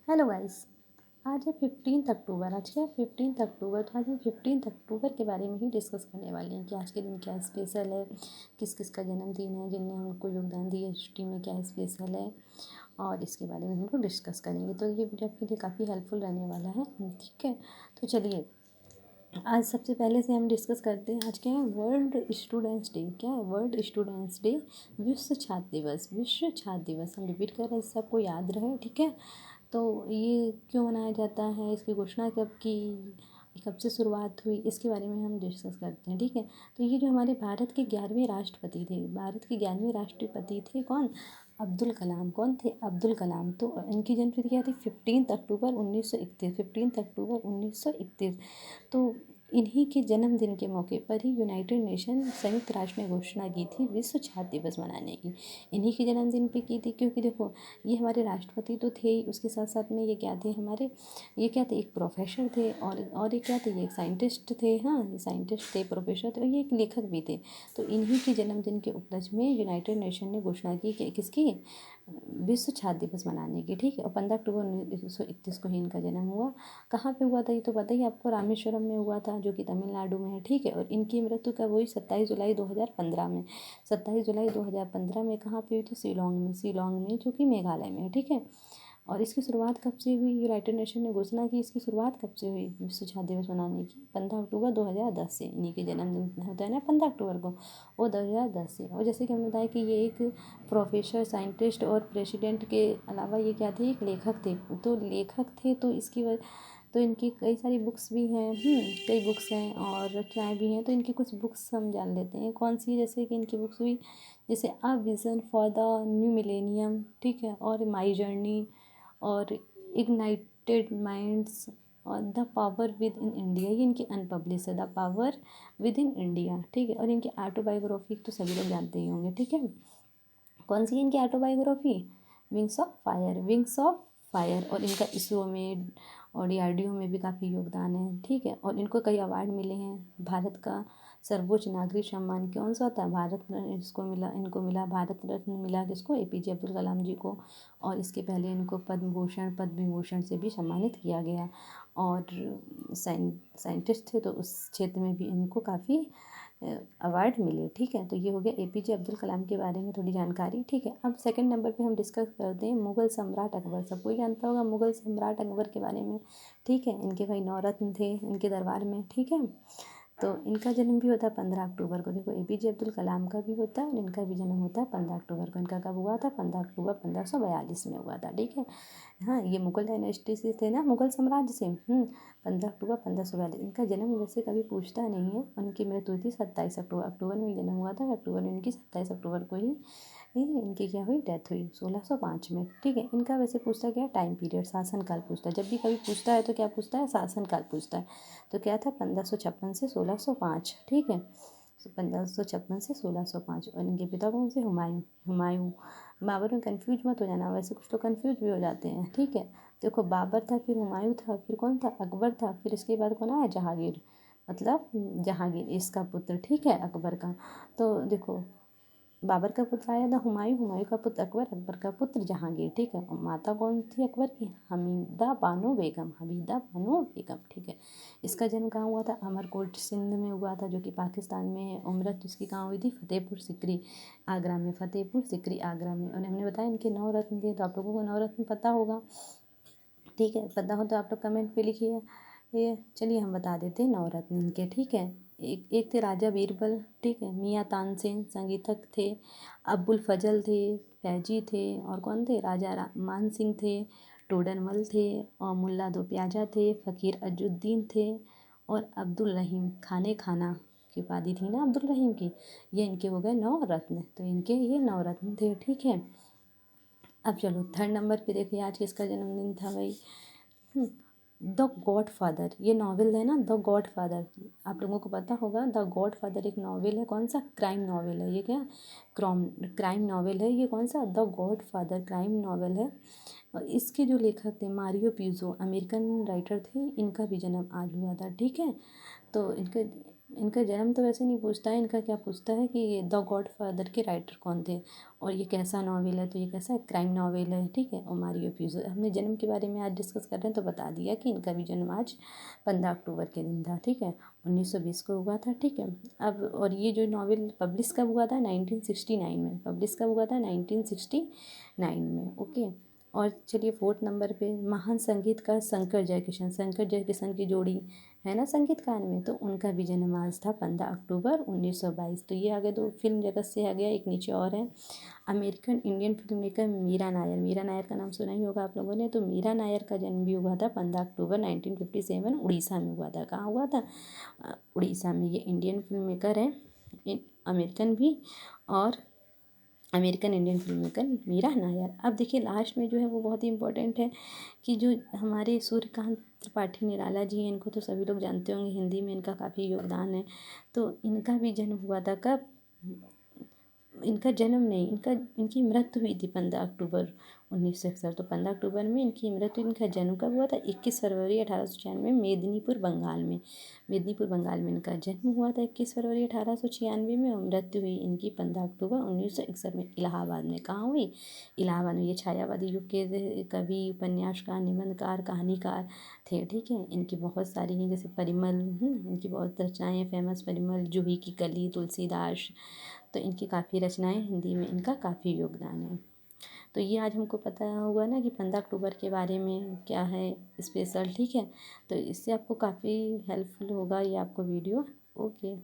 Hello guys. आज है 15 अक्टूबर। आज क्या है 15 अक्टूबर। तो आज हम 15 अक्टूबर के बारे में ही डिस्कस करने वाले हैं कि आज के दिन क्या स्पेशल है, किस किस का जन्मदिन है, जिनने हमको योगदान दिया हिस्ट्री में, क्या स्पेशल है, और इसके बारे में हम लोग डिस्कस करेंगे। तो ये वीडियो आपके लिए काफ़ी हेल्पफुल रहने वाला है। ठीक है, तो चलिए आज सबसे पहले से हम डिस्कस करते हैं। आज क्या है, वर्ल्ड स्टूडेंट्स डे। क्या है, वर्ल्ड स्टूडेंट्स डे, विश्व छात्र दिवस। विश्व छात्र दिवस हम रिपीट कर रहे हैं, सबको याद रहे। ठीक है, तो ये क्यों मनाया जाता है, इसकी घोषणा कब की, कब से शुरुआत हुई, इसके बारे में हम डिस्कस करते हैं। ठीक है, तो ये जो हमारे भारत के 11वें राष्ट्रपति थे, भारत के 11वें राष्ट्रपति थे कौन, अब्दुल कलाम। कौन थे, अब्दुल कलाम। तो इनकी जन्मतिथि क्या थी, 15 अक्टूबर 1931। 15 अक्टूबर 1931। तो इन्हीं के जन्मदिन के मौके पर ही यूनाइटेड नेशन संयुक्त राष्ट्र ने घोषणा की थी विश्व छात्र दिवस मनाने की। इन्हीं के जन्मदिन पे की थी, क्योंकि देखो ये हमारे राष्ट्रपति तो थे ही, उसके साथ साथ में ये क्या थे हमारे, ये क्या थे, एक प्रोफेसर थे, और ये क्या थे, ये एक साइंटिस्ट थे। हाँ, ये साइंटिस्ट थे, प्रोफेसर थे, और ये एक लेखक भी थे। तो इन्हीं के जन्मदिन के उपलक्ष्य में यूनाइटेड नेशन ने घोषणा की कि किसकी, विश्व छात्र दिवस मनाने की। ठीक है, और 15 अक्टूबर 1931 को ही इनका जन्म हुआ। कहाँ पे हुआ था ये तो पता ही आपको, रामेश्वरम में हुआ था, जो कि तमिलनाडु में है। ठीक है, और इनकी मृत्यु कब हुई, 27 जुलाई 2015 में। 27 जुलाई 2015 में कहाँ पे हुई थी, शिलोंग में। शिलोंग में, जो कि मेघालय में है। ठीक है, और इसकी शुरुआत कब से हुई, यूनाइटेड नेशन ने घोषणा की, इसकी शुरुआत कब से हुई विश्व छात्र दिवस मनाने की, 15 अक्टूबर 2010 से। इन्हीं के जन्मदिन होता है ना 15 अक्टूबर को, वो 2010 से। और जैसे कि हमने बताया कि ये एक प्रोफेसर, साइंटिस्ट और प्रेसिडेंट के अलावा ये क्या थे, एक लेखक थे। तो लेखक थे तो इसकी वजह, तो इनकी कई सारी बुक्स भी हैं। कई बुक्स हैं और रचनाएँ भी हैं। तो इनकी कुछ बुक्स हम जान लेते हैं कौन सी, जैसे कि इनकी बुक्स हुई, जैसे a vision for the new millennium. ठीक है, और माई जर्नी, और इग्नाइटेड माइंड्स, और the power within India. ये इनकी अनपब्लिश है, the power within India. ठीक है, और इनकी ऑटोबायोग्राफी तो सभी लोग जानते ही होंगे। ठीक है, कौन सी है इनकी autobiography, wings of fire. Wings of fire. और इनका इसरो में और डीआरडीओ में भी काफ़ी योगदान है। ठीक है, और इनको कई अवार्ड मिले हैं। भारत का सर्वोच्च नागरिक सम्मान कौन सा होता है, भारत रत्न इसको मिला, इनको मिला भारत रत्न मिला किसको, एपीजे अब्दुल कलाम जी को। और इसके पहले इनको पद्म भूषण, पद्म विभूषण से भी सम्मानित किया गया। और साइंटिस्ट थे तो उस क्षेत्र में भी इनको काफ़ी अवार्ड मिले। ठीक है, तो ये हो गया एपीजे अब्दुल कलाम के बारे में थोड़ी जानकारी। ठीक है, अब सेकंड नंबर पे हम डिस्कस करते हैं मुग़ल सम्राट अकबर। सबको ही जानता होगा मुग़ल सम्राट अकबर के बारे में। ठीक है, इनके भाई नौरत्न थे इनके दरबार में। ठीक है, तो इनका जन्म भी होता है 15 अक्टूबर को। देखो एपीजे अब्दुल कलाम का भी होता है और इनका भी जन्म होता है 15 अक्टूबर को। इनका कब हुआ था, 15 अक्टूबर 1542 में हुआ था। ठीक है, हाँ, ये मुग़ल डायनेस्टी से थे ना, मुग़ल साम्राज्य से। 15 अक्टूबर 1542। इनका जन्म वैसे कभी पूछता नहीं है। उनकी मृत्यु हुई थी 27 अक्टूबर। अक्टूबर में जन्म हुआ था, अक्टूबर में इनकी 27 अक्टूबर को ही इनकी क्या हुई, डेथ हुई 1605 में। ठीक है, इनका वैसे पूछता क्या, टाइम पीरियड, शासनकाल पूछता है। जब भी कभी पूछता है तो क्या पूछता है, शासनकाल पूछता है। तो क्या था, 1556 से 1605। ठीक है, 1556 से 1605। और इनके पिता कौन से, हुमायूं। हुमायूं, बाबर में कन्फ्यूज मत हो जाना, वैसे कुछ लोग कन्फ्यूज भी हो जाते हैं। ठीक है, देखो बाबर था, फिर हुमायूं था, फिर कौन था, अकबर था, फिर इसके बाद कौन आया, जहांगीर। मतलब जहांगीर इसका पुत्र। ठीक है, अकबर का। तो देखो बाबर का पुत्र आया था हुमायूं, हुमायूं का पुत्र अकबर, अकबर का पुत्र जहांगीर। ठीक है, और माता कौन थी अकबर की, हमीदा बानो बेगम। हमीदा बानो बेगम। ठीक है, इसका जन्म कहाँ हुआ था, अमरकोट सिंध में हुआ था, जो कि पाकिस्तान में है। और मृत्यु इसकी कहाँ हुई थी, फतेहपुर सिकरी आगरा में। फतेहपुर सिकरी आगरा में। और हमने बताया इनके 9 रत्न थे, तो आप लोगों को 9 रत्न पता होगा। ठीक है, पता हो तो आप लोग कमेंट पे लिखिए। ये चलिए हम बता देते हैं 9 रत्न इनके। ठीक है, एक थे राजा बीरबल। ठीक है, मियाँ तानसेन संगीतक थे, अबुल फजल थे, फैजी थे, और कौन थे, राजा मान सिंह थे, टोडरमल थे, और मुल्ला दो प्याजा थे, फ़कीर अजुद्दीन थे, और अब्दुल रहीम खाने खाना की उपाधि थी ना अब्दुल रहीम की। ये इनके हो गए 9 रत्न। तो इनके ये 9 रत्न थे। ठीक है, अब चलो थर्ड नंबर पे देखिए आज किसका जन्मदिन था भाई, द गॉड फादर। ये नॉवेल है ना, द गॉड फादर, आप लोगों को पता होगा। द गॉड फादर एक नॉवेल है, कौन सा, क्राइम नॉवेल है ये। क्या, क्राइम नॉवेल है ये, कौन सा, the God father crime novel है। और इसके जो लेखक थे मारियो प्यूजो, अमेरिकन राइटर थे, इनका भी जन्म आज हुआ था। ठीक है, तो इनके इनका जन्म तो वैसे नहीं पूछता है, इनका क्या पूछता है कि द गॉड फादर के राइटर कौन थे और ये कैसा नावल है, तो ये कैसा क्राइम नावल है, ठीक है। और मारियो पुज़ो, हमने जन्म के बारे में आज डिस्कस कर रहे हैं तो बता दिया कि इनका भी जन्म आज 15 अक्टूबर के दिन था, ठीक है, 1920 को हुआ था, ठीक है। अब और ये जो नावल पब्लिश कब हुआ था, 1969 में पब्लिश कब हुआ था, 1969 में, ओके। और चलिए फोर्थ नंबर पे महान संगीतकार शंकर जयकिशन की जोड़ी है ना संगीतकार में, तो उनका भी जन्म आज था 15 अक्टूबर 1922। तो ये आ गए दो, फिल्म जगत से आ गया। एक नीचे और है, American Indian film maker Mira Nair का नाम सुना ही होगा आप लोगों ने। तो मीरा नायर का जन्म भी हुआ था 15 अक्टूबर 1957, उड़ीसा में हुआ था। कहाँ हुआ था, उड़ीसा में। ये इंडियन फिल्म मेकर है, अमेरिकन भी, और American Indian film maker Mira Nair. अब देखिए लास्ट में जो है वो बहुत ही इंपॉर्टेंट है कि जो हमारे सूर्यकांत त्रिपाठी निराला जी हैं, इनको तो सभी लोग जानते होंगे, हिंदी में इनका काफ़ी योगदान है। तो इनका भी जन्म हुआ था कब, इनका जन्म नहीं, इनकी मृत्यु हुई थी 15 अक्टूबर 1961। तो 15 अक्टूबर में इनकी मृत्यु, इनका जन्म कब हुआ था, 21 फरवरी 1896 मेदिनीपुर बंगाल में। मेदिनीपुर बंगाल में इनका जन्म हुआ था 21 फरवरी 1896 में, और मृत्यु हुई इनकी 15 अक्टूबर 1961 में इलाहाबाद में। कहाँ हुई, इलाहाबाद में। ये छायावादी युग के कवि, उपन्यासकार, निबंधकार, कहानीकार थे, ठीक है। इनकी बहुत सारी हैं, जैसे परिमल, इनकी बहुत रचनाएँ हैं फेमस, परिमल, जूही की कली, तुलसीदास। तो इनकी काफ़ी रचनाएं, हिंदी में इनका काफ़ी योगदान है। तो ये आज हमको पता हुआ ना कि 15 अक्टूबर के बारे में क्या है स्पेशल, ठीक है। तो इससे आपको काफ़ी हेल्पफुल होगा ये आपको वीडियो, ओके।